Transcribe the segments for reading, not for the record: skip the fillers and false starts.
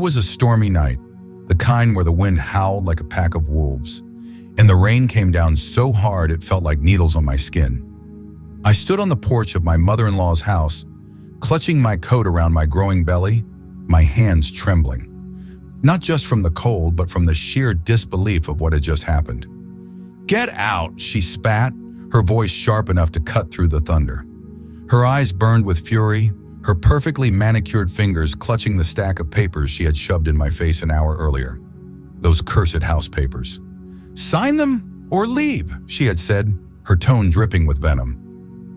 was a stormy night, the kind where the wind howled like a pack of wolves, and the rain came down so hard it felt like needles on my skin. I stood on the porch of my mother-in-law's house, clutching my coat around my growing belly, my hands trembling. Not just from the cold, but from the sheer disbelief of what had just happened. "Get out," she spat, her voice sharp enough to cut through the thunder. Her eyes burned with fury, her perfectly manicured fingers clutching the stack of papers she had shoved in my face an hour earlier. Those cursed house papers. "Sign them or leave," she had said, her tone dripping with venom.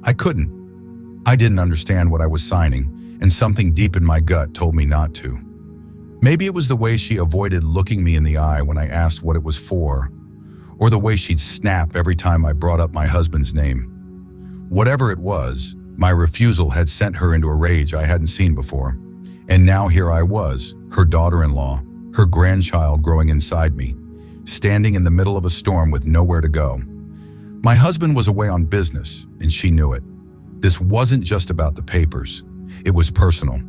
I couldn't. I didn't understand what I was signing, and something deep in my gut told me not to. Maybe it was the way she avoided looking me in the eye when I asked what it was for, or the way she'd snap every time I brought up my husband's name. Whatever it was, my refusal had sent her into a rage I hadn't seen before. And now here I was, her daughter-in-law, her grandchild growing inside me, standing in the middle of a storm with nowhere to go. My husband was away on business, and she knew it. This wasn't just about the papers. It was personal.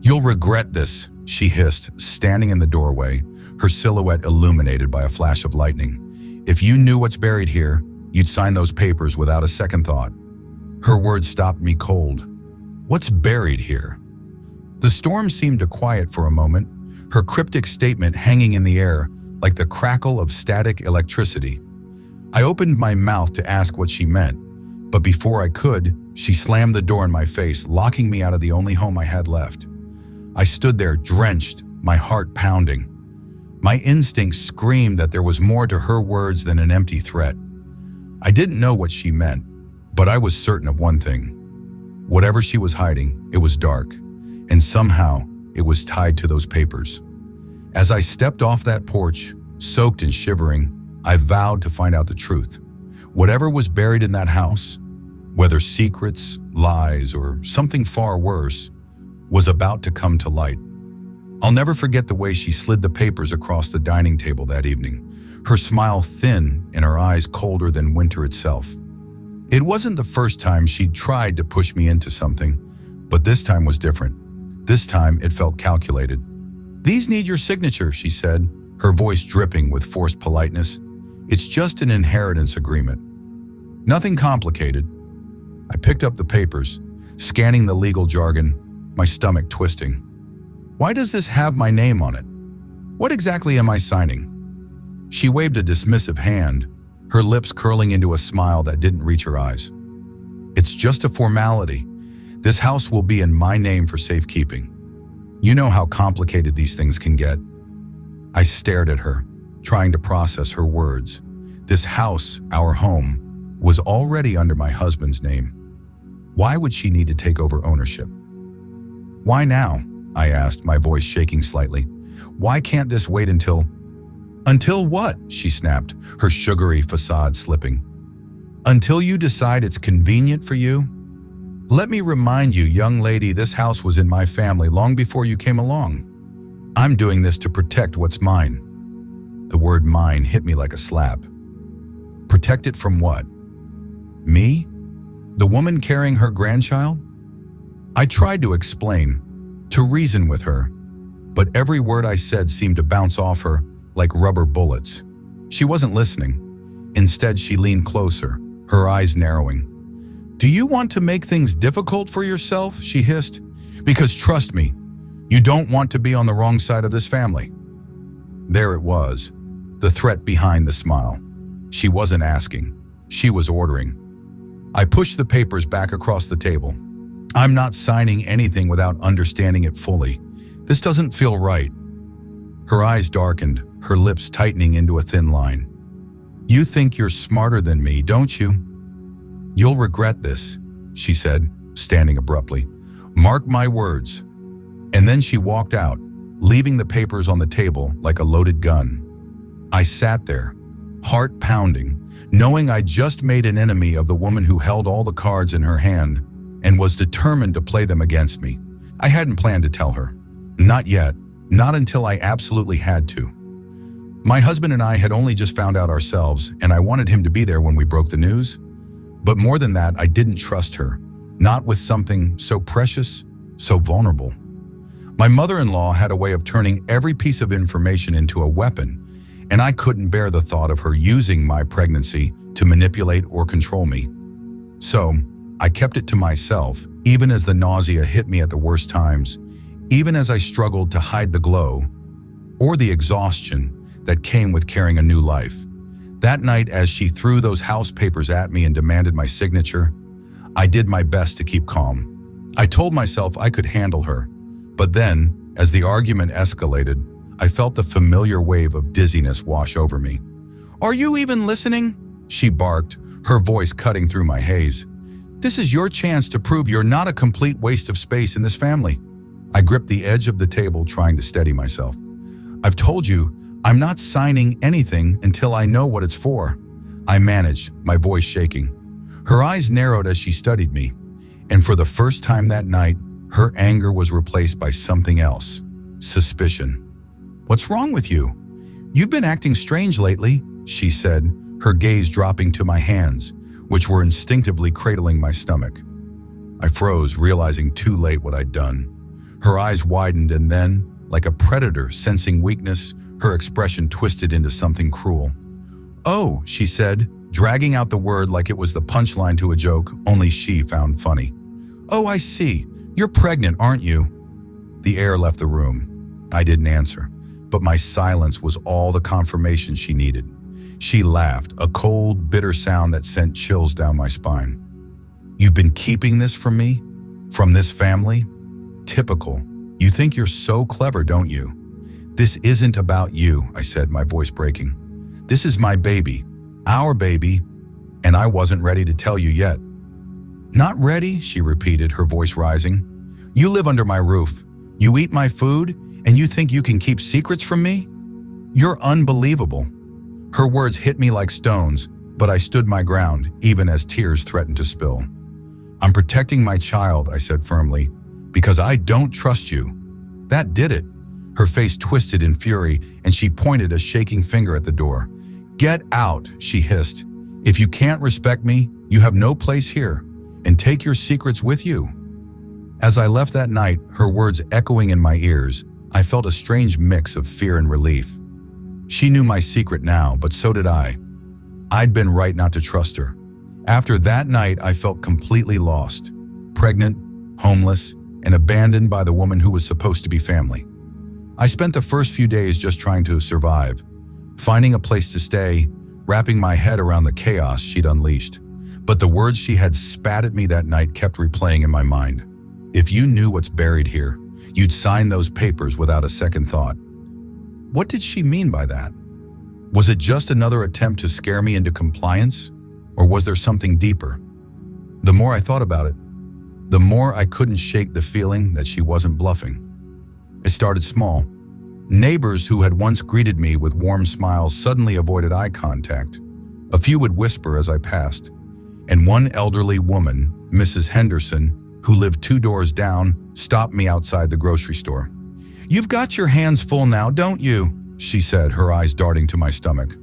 "You'll regret this," she hissed, standing in the doorway, her silhouette illuminated by a flash of lightning. "If you knew what's buried here, you'd sign those papers without a second thought." Her words stopped me cold. What's buried here? The storm seemed to quiet for a moment, her cryptic statement hanging in the air like the crackle of static electricity. I opened my mouth to ask what she meant, but before I could, she slammed the door in my face, locking me out of the only home I had left. I stood there drenched, my heart pounding. My instincts screamed that there was more to her words than an empty threat. I didn't know what she meant, but I was certain of one thing. Whatever she was hiding, it was dark, and somehow it was tied to those papers. As I stepped off that porch, soaked and shivering, I vowed to find out the truth. Whatever was buried in that house, whether secrets, lies, or something far worse, was about to come to light. I'll never forget the way she slid the papers across the dining table that evening, her smile thin and her eyes colder than winter itself. It wasn't the first time she'd tried to push me into something, but this time was different. This time it felt calculated. "These need your signature," she said, her voice dripping with forced politeness. "It's just an inheritance agreement. Nothing complicated." I picked up the papers, scanning the legal jargon, my stomach twisting. Why does this have my name on it? What exactly am I signing? She waved a dismissive hand, her lips curling into a smile that didn't reach her eyes. "It's just a formality. This house will be in my name for safekeeping. You know how complicated these things can get." I stared at her, trying to process her words. This house, our home, was already under my husband's name. Why would she need to take over ownership? "Why now?" I asked, my voice shaking slightly. "Why can't this wait until—" "Until what?" she snapped, her sugary facade slipping. "Until you decide it's convenient for you? Let me remind you, young lady, this house was in my family long before you came along. I'm doing this to protect what's mine." The word mine hit me like a slap. Protect it from what? Me? The woman carrying her grandchild? I tried to explain, to reason with her, but every word I said seemed to bounce off her like rubber bullets. She wasn't listening. Instead, she leaned closer, her eyes narrowing. "Do you want to make things difficult for yourself?" she hissed. "Because trust me, you don't want to be on the wrong side of this family." There it was, the threat behind the smile. She wasn't asking, she was ordering. I pushed the papers back across the table. "I'm not signing anything without understanding it fully. This doesn't feel right." Her eyes darkened, her lips tightening into a thin line. "You think you're smarter than me, don't you? You'll regret this," she said, standing abruptly. "Mark my words." And then she walked out, leaving the papers on the table like a loaded gun. I sat there, heart pounding, knowing I just made an enemy of the woman who held all the cards in her hand and was determined to play them against me. I hadn't planned to tell her. Not yet, not until I absolutely had to. My husband and I had only just found out ourselves, and I wanted him to be there when we broke the news. But more than that, I didn't trust her, not with something so precious, so vulnerable. My mother-in-law had a way of turning every piece of information into a weapon, and I couldn't bear the thought of her using my pregnancy to manipulate or control me. So, I kept it to myself, even as the nausea hit me at the worst times, even as I struggled to hide the glow or the exhaustion that came with carrying a new life. That night, as she threw those house papers at me and demanded my signature, I did my best to keep calm. I told myself I could handle her, but then, as the argument escalated, I felt the familiar wave of dizziness wash over me. "Are you even listening?" she barked, her voice cutting through my haze. "This is your chance to prove you're not a complete waste of space in this family." I gripped the edge of the table, trying to steady myself. "I've told you, I'm not signing anything until I know what it's for," I managed, my voice shaking. Her eyes narrowed as she studied me, and for the first time that night, her anger was replaced by something else: suspicion. "What's wrong with you? You've been acting strange lately," she said, her gaze dropping to my hands, which were instinctively cradling my stomach. I froze, realizing too late what I'd done. Her eyes widened, and then, like a predator sensing weakness, her expression twisted into something cruel. "Oh," she said, dragging out the word like it was the punchline to a joke only she found funny. "Oh, I see. You're pregnant, aren't you?" The air left the room. I didn't answer, but my silence was all the confirmation she needed. She laughed, a cold, bitter sound that sent chills down my spine. "You've been keeping this from me? From this family? Typical. You think you're so clever, don't you?" "This isn't about you," I said, my voice breaking. "This is my baby, our baby, and I wasn't ready to tell you yet." "Not ready?" she repeated, her voice rising. "You live under my roof. You eat my food, and you think you can keep secrets from me? You're unbelievable." Her words hit me like stones, but I stood my ground, even as tears threatened to spill. "I'm protecting my child," I said firmly, "because I don't trust you." That did it. Her face twisted in fury, and she pointed a shaking finger at the door. "Get out," she hissed. "If you can't respect me, you have no place here, and take your secrets with you." As I left that night, her words echoing in my ears, I felt a strange mix of fear and relief. She knew my secret now, but so did I. I'd been right not to trust her. After that night, I felt completely lost, pregnant, homeless, and abandoned by the woman who was supposed to be family. I spent the first few days just trying to survive, finding a place to stay, wrapping my head around the chaos she'd unleashed. But the words she had spat at me that night kept replaying in my mind. "If you knew what's buried here, you'd sign those papers without a second thought." What did she mean by that? Was it just another attempt to scare me into compliance, or was there something deeper? The more I thought about it, the more I couldn't shake the feeling that she wasn't bluffing. It started small. Neighbors who had once greeted me with warm smiles suddenly avoided eye contact. A few would whisper as I passed, and one elderly woman, Mrs. Henderson, who lived 2 doors down, stopped me outside the grocery store. "You've got your hands full now, don't you?" she said, her eyes darting to my stomach.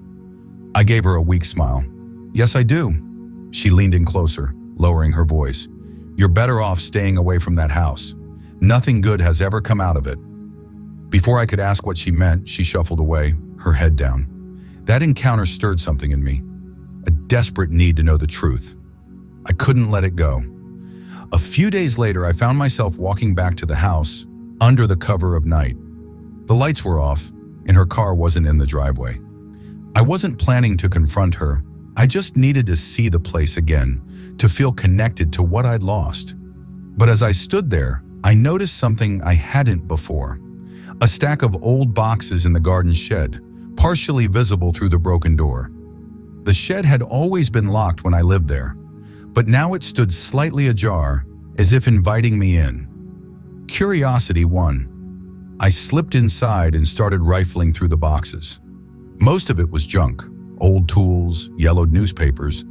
I gave her a weak smile. "Yes, I do." She leaned in closer, lowering her voice. "You're better off staying away from that house. Nothing good has ever come out of it." Before I could ask what she meant, she shuffled away, her head down. That encounter stirred something in me, a desperate need to know the truth. I couldn't let it go. A few days later, I found myself walking back to the house under the cover of night. The lights were off, and her car wasn't in the driveway. I wasn't planning to confront her. I just needed to see the place again, to feel connected to what I'd lost. But as I stood there, I noticed something I hadn't before. A stack of old boxes in the garden shed, partially visible through the broken door. The shed had always been locked when I lived there, but now it stood slightly ajar, as if inviting me in. Curiosity won. I slipped inside and started rifling through the boxes. Most of it was junk, old tools, yellowed newspapers.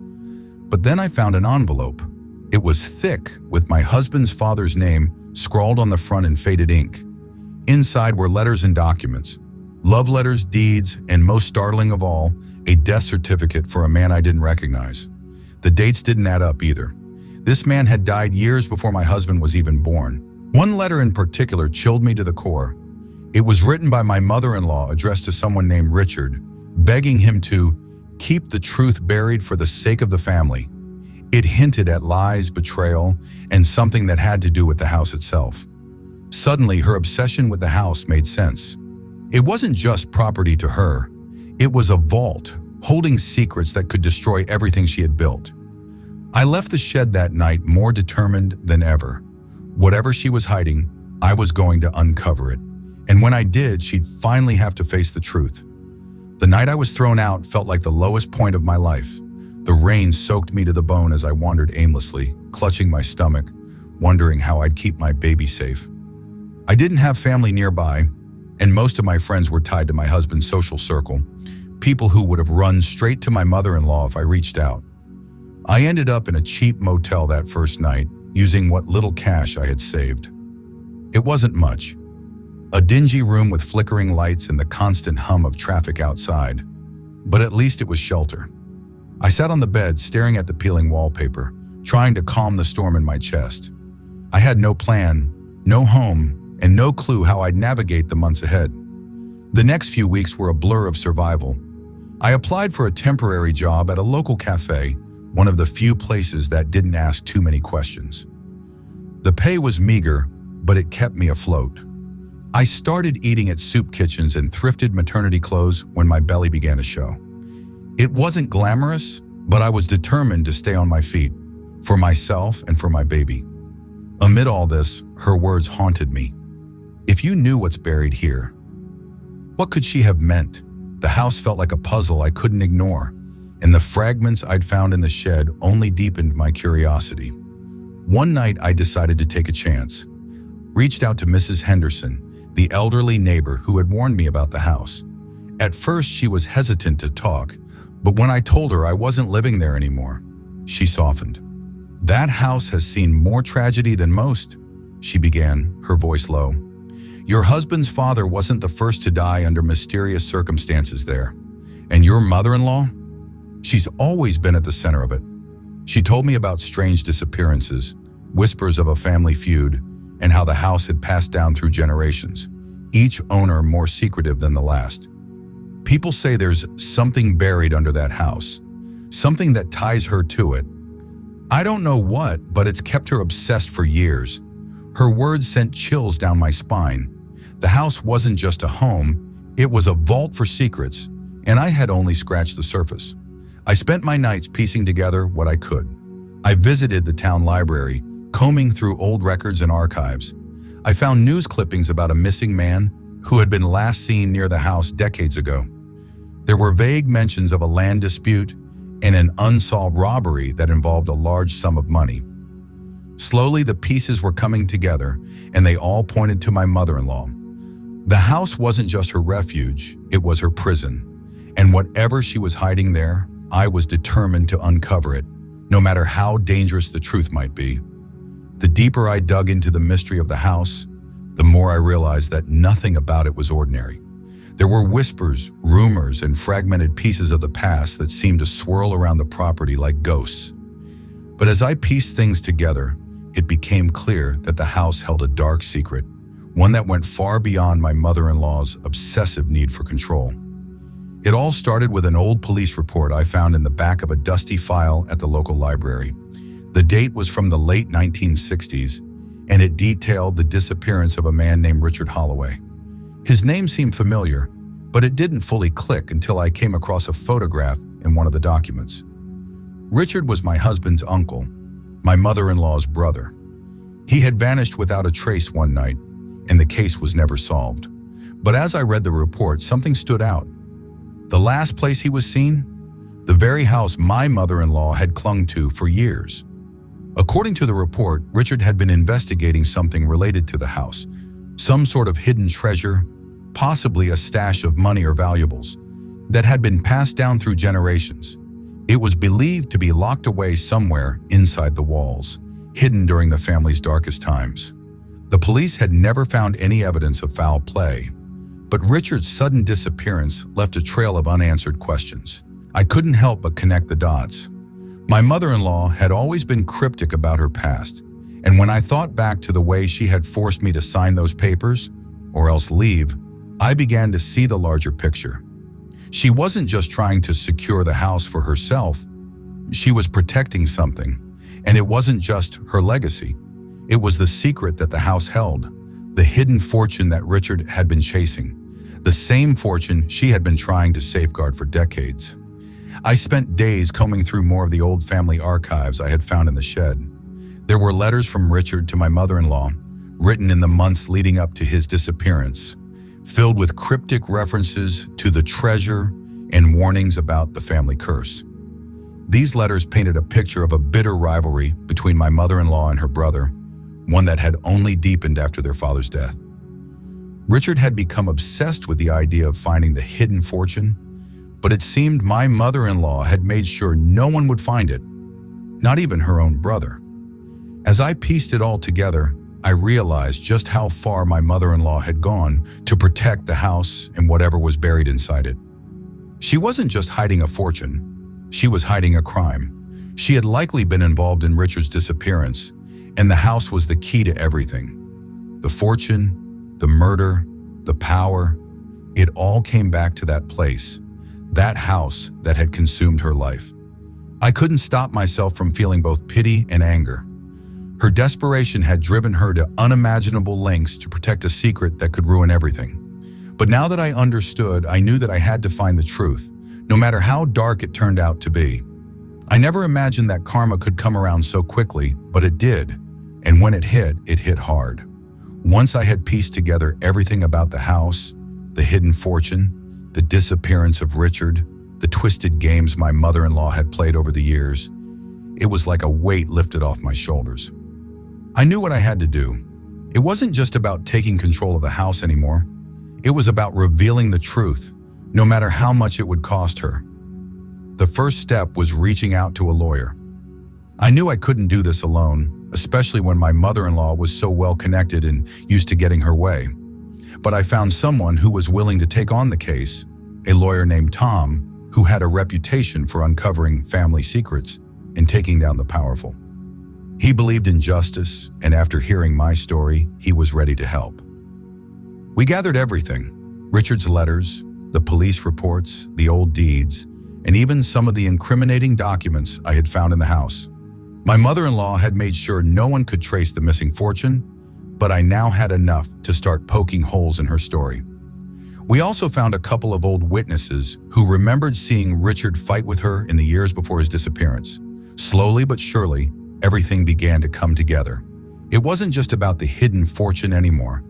But then I found an envelope. It was thick, with my husband's father's name scrawled on the front in faded ink. Inside were letters and documents, love letters, deeds, and most startling of all, a death certificate for a man I didn't recognize. The dates didn't add up either. This man had died years before my husband was even born. One letter in particular chilled me to the core. It was written by my mother-in-law addressed to someone named Richard, begging him to keep the truth buried for the sake of the family. It hinted at lies, betrayal, and something that had to do with the house itself. Suddenly, her obsession with the house made sense. It wasn't just property to her. It was a vault, holding secrets that could destroy everything she had built. I left the shed that night more determined than ever. Whatever she was hiding, I was going to uncover it. And when I did, she'd finally have to face the truth. The night I was thrown out felt like the lowest point of my life. The rain soaked me to the bone as I wandered aimlessly, clutching my stomach, wondering how I'd keep my baby safe. I didn't have family nearby, and most of my friends were tied to my husband's social circle, people who would have run straight to my mother-in-law if I reached out. I ended up in a cheap motel that first night, using what little cash I had saved. It wasn't much. A dingy room with flickering lights and the constant hum of traffic outside. But at least it was shelter. I sat on the bed, staring at the peeling wallpaper, trying to calm the storm in my chest. I had no plan, no home, and no clue how I'd navigate the months ahead. The next few weeks were a blur of survival. I applied for a temporary job at a local cafe, one of the few places that didn't ask too many questions. The pay was meager, but it kept me afloat. I started eating at soup kitchens and thrifted maternity clothes when my belly began to show. It wasn't glamorous, but I was determined to stay on my feet, for myself and for my baby. Amid all this, her words haunted me. If you knew what's buried here. What could she have meant? The house felt like a puzzle I couldn't ignore, and the fragments I'd found in the shed only deepened my curiosity. One night I decided to take a chance. Reached out to Mrs. Henderson, the elderly neighbor who had warned me about the house. At first, she was hesitant to talk, but when I told her I wasn't living there anymore, she softened. "That house has seen more tragedy than most," she began, her voice low. "Your husband's father wasn't the first to die under mysterious circumstances there. And your mother-in-law? She's always been at the center of it." She told me about strange disappearances, whispers of a family feud, and how the house had passed down through generations, each owner more secretive than the last. "People say there's something buried under that house, something that ties her to it. I don't know what, but it's kept her obsessed for years." Her words sent chills down my spine. The house wasn't just a home, it was a vault for secrets, and I had only scratched the surface. I spent my nights piecing together what I could. I visited the town library, combing through old records and archives. I found news clippings about a missing man who had been last seen near the house decades ago. There were vague mentions of a land dispute and an unsolved robbery that involved a large sum of money. Slowly, the pieces were coming together, and they all pointed to my mother-in-law. The house wasn't just her refuge, it was her prison. And whatever she was hiding there, I was determined to uncover it, no matter how dangerous the truth might be. The deeper I dug into the mystery of the house, the more I realized that nothing about it was ordinary. There were whispers, rumors, and fragmented pieces of the past that seemed to swirl around the property like ghosts. But as I pieced things together, it became clear that the house held a dark secret, one that went far beyond my mother-in-law's obsessive need for control. It all started with an old police report I found in the back of a dusty file at the local library. The date was from the late 1960s, and it detailed the disappearance of a man named Richard Holloway. His name seemed familiar, but it didn't fully click until I came across a photograph in one of the documents. Richard was my husband's uncle, my mother-in-law's brother. He had vanished without a trace one night, and the case was never solved. But as I read the report, something stood out. The last place he was seen? The very house my mother-in-law had clung to for years. According to the report, Richard had been investigating something related to the house, some sort of hidden treasure, possibly a stash of money or valuables, that had been passed down through generations. It was believed to be locked away somewhere inside the walls, hidden during the family's darkest times. The police had never found any evidence of foul play, but Richard's sudden disappearance left a trail of unanswered questions. I couldn't help but connect the dots. My mother-in-law had always been cryptic about her past, And when I thought back to the way she had forced me to sign those papers, or else leave, I began to see the larger picture. She wasn't just trying to secure the house for herself. She was protecting something, and it wasn't just her legacy. It was the secret that the house held, the hidden fortune that Richard had been chasing, the same fortune she had been trying to safeguard for decades. I spent days combing through more of the old family archives I had found in the shed. There were letters from Richard to my mother-in-law, written in the months leading up to his disappearance, filled with cryptic references to the treasure and warnings about the family curse. These letters painted a picture of a bitter rivalry between my mother-in-law and her brother, one that had only deepened after their father's death. Richard had become obsessed with the idea of finding the hidden fortune, but it seemed my mother-in-law had made sure no one would find it, not even her own brother. As I pieced it all together, I realized just how far my mother-in-law had gone to protect the house and whatever was buried inside it. She wasn't just hiding a fortune, she was hiding a crime. She had likely been involved in Richard's disappearance, and the house was the key to everything. The fortune, the murder, the power, it all came back to that place, that house that had consumed her life. I couldn't stop myself from feeling both pity and anger. Her desperation had driven her to unimaginable lengths to protect a secret that could ruin everything. But now that I understood, I knew that I had to find the truth, no matter how dark it turned out to be. I never imagined that karma could come around so quickly, but it did. And when it hit hard. Once I had pieced together everything about the house, the hidden fortune, the disappearance of Richard, the twisted games my mother-in-law had played over the years, it was like a weight lifted off my shoulders. I knew what I had to do. It wasn't just about taking control of the house anymore. It was about revealing the truth, no matter how much it would cost her. The first step was reaching out to a lawyer. I knew I couldn't do this alone, especially when my mother-in-law was so well connected and used to getting her way. But I found someone who was willing to take on the case, a lawyer named Tom, who had a reputation for uncovering family secrets and taking down the powerful. He believed in justice, and after hearing my story, he was ready to help. We gathered everything: Richard's letters, the police reports, the old deeds, and even some of the incriminating documents I had found in the house. My mother-in-law had made sure no one could trace the missing fortune, but I now had enough to start poking holes in her story. We also found a couple of old witnesses who remembered seeing Richard fight with her in the years before his disappearance. Slowly but surely, everything began to come together. It wasn't just about the hidden fortune anymore.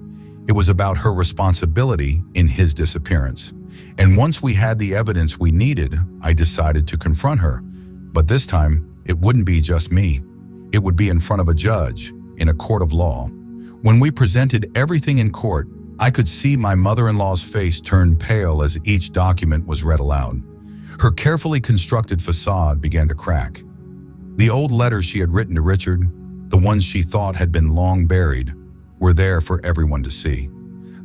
It was about her responsibility in his disappearance. And once we had the evidence we needed, I decided to confront her. But this time, it wouldn't be just me. It would be in front of a judge, in a court of law. When we presented everything in court, I could see my mother-in-law's face turn pale as each document was read aloud. Her carefully constructed facade began to crack. The old letters she had written to Richard, the ones she thought had been long buried, were there for everyone to see.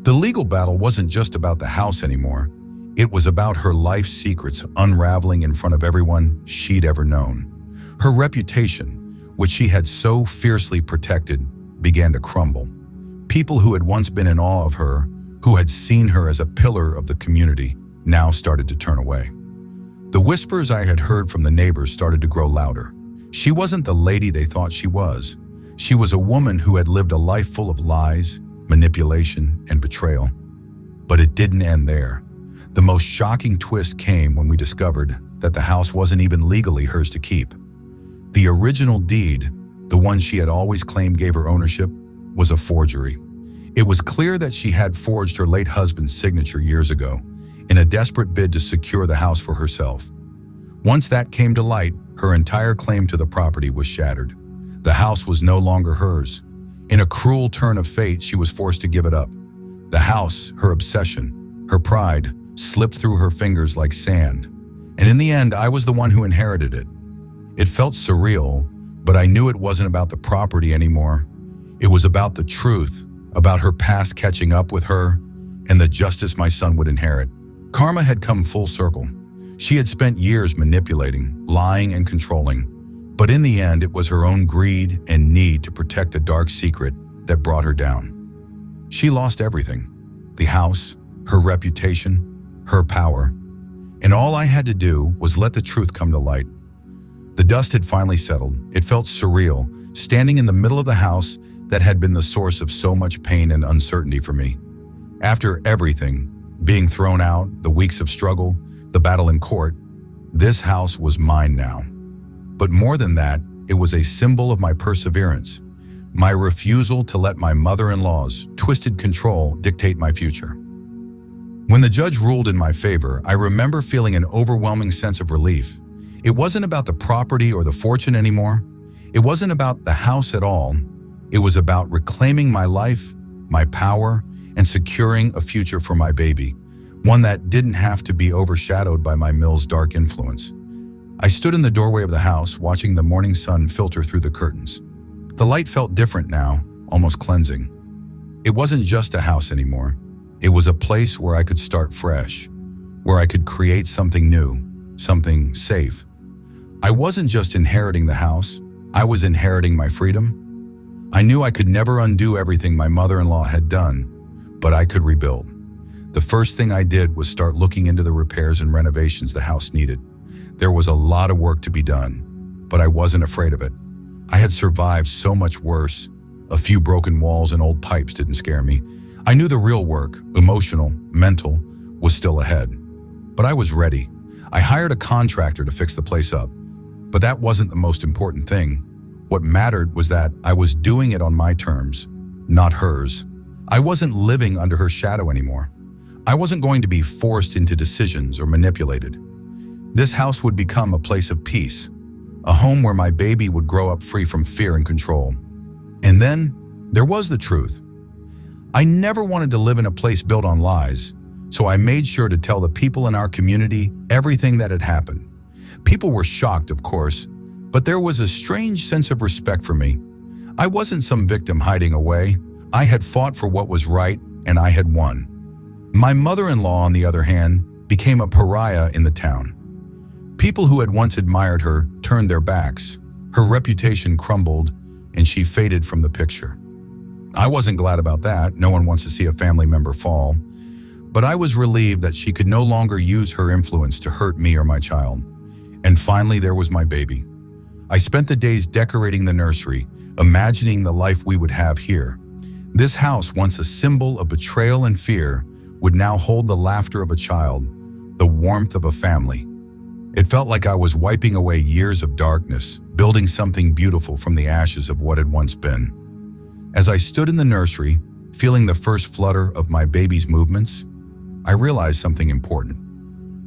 The legal battle wasn't just about the house anymore. It was about her life's secrets unraveling in front of everyone she'd ever known. Her reputation, which she had so fiercely protected, began to crumble. People who had once been in awe of her, who had seen her as a pillar of the community, now started to turn away. The whispers I had heard from the neighbors started to grow louder. She wasn't the lady they thought she was. She was a woman who had lived a life full of lies, manipulation, and betrayal. But it didn't end there. The most shocking twist came when we discovered that the house wasn't even legally hers to keep. The original deed, the one she had always claimed gave her ownership, was a forgery. It was clear that she had forged her late husband's signature years ago, in a desperate bid to secure the house for herself. Once that came to light, her entire claim to the property was shattered. The house was no longer hers. In a cruel turn of fate, she was forced to give it up. The house, her obsession, her pride, slipped through her fingers like sand. And in the end, I was the one who inherited it. It felt surreal, but I knew it wasn't about the property anymore. It was about the truth, about her past catching up with her, and the justice my son would inherit. Karma had come full circle. She had spent years manipulating, lying, and controlling, But in the end, it was her own greed and need to protect a dark secret that brought her down. She lost everything: the house, her reputation, her power. And all I had to do was let the truth come to light. The dust had finally settled. It felt surreal, standing in the middle of the house that had been the source of so much pain and uncertainty for me. After everything, being thrown out, the weeks of struggle, the battle in court, this house was mine now. But more than that, it was a symbol of my perseverance, my refusal to let my mother-in-law's twisted control dictate my future. When the judge ruled in my favor, I remember feeling an overwhelming sense of relief. It wasn't about the property or the fortune anymore. It wasn't about the house at all. It was about reclaiming my life, my power, and securing a future for my baby, one that didn't have to be overshadowed by my mill's dark influence. I stood in the doorway of the house, watching the morning sun filter through the curtains. The light felt different now, almost cleansing. It wasn't just a house anymore. It was a place where I could start fresh, where I could create something new, something safe. I wasn't just inheriting the house, I was inheriting my freedom. I knew I could never undo everything my mother-in-law had done, but I could rebuild. The first thing I did was start looking into the repairs and renovations the house needed. There was a lot of work to be done, but I wasn't afraid of it. I had survived so much worse. A few broken walls and old pipes didn't scare me. I knew the real work, emotional, mental, was still ahead. But I was ready. I hired a contractor to fix the place up. But that wasn't the most important thing. What mattered was that I was doing it on my terms, not hers. I wasn't living under her shadow anymore. I wasn't going to be forced into decisions or manipulated. This house would become a place of peace, a home where my baby would grow up free from fear and control. And then there was the truth. I never wanted to live in a place built on lies, so I made sure to tell the people in our community everything that had happened. People were shocked, of course, but there was a strange sense of respect for me. I wasn't some victim hiding away. I had fought for what was right, and I had won. My mother-in-law, on the other hand, became a pariah in the town. People who had once admired her turned their backs. Her reputation crumbled, and she faded from the picture. I wasn't glad about that. No one wants to see a family member fall. But I was relieved that she could no longer use her influence to hurt me or my child. And finally, there was my baby. I spent the days decorating the nursery, imagining the life we would have here. This house, once a symbol of betrayal and fear, would now hold the laughter of a child, the warmth of a family. It felt like I was wiping away years of darkness, building something beautiful from the ashes of what had once been. As I stood in the nursery, feeling the first flutter of my baby's movements, I realized something important.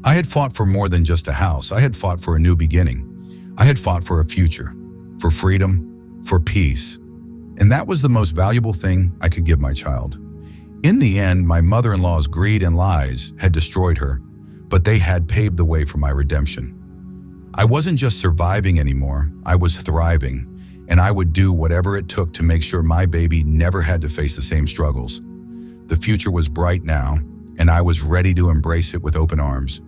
I had fought for more than just a house. I had fought for a new beginning. I had fought for a future, for freedom, for peace. And that was the most valuable thing I could give my child. In the end, my mother-in-law's greed and lies had destroyed her, but they had paved the way for my redemption. I wasn't just surviving anymore, I was thriving, and I would do whatever it took to make sure my baby never had to face the same struggles. The future was bright now, and I was ready to embrace it with open arms.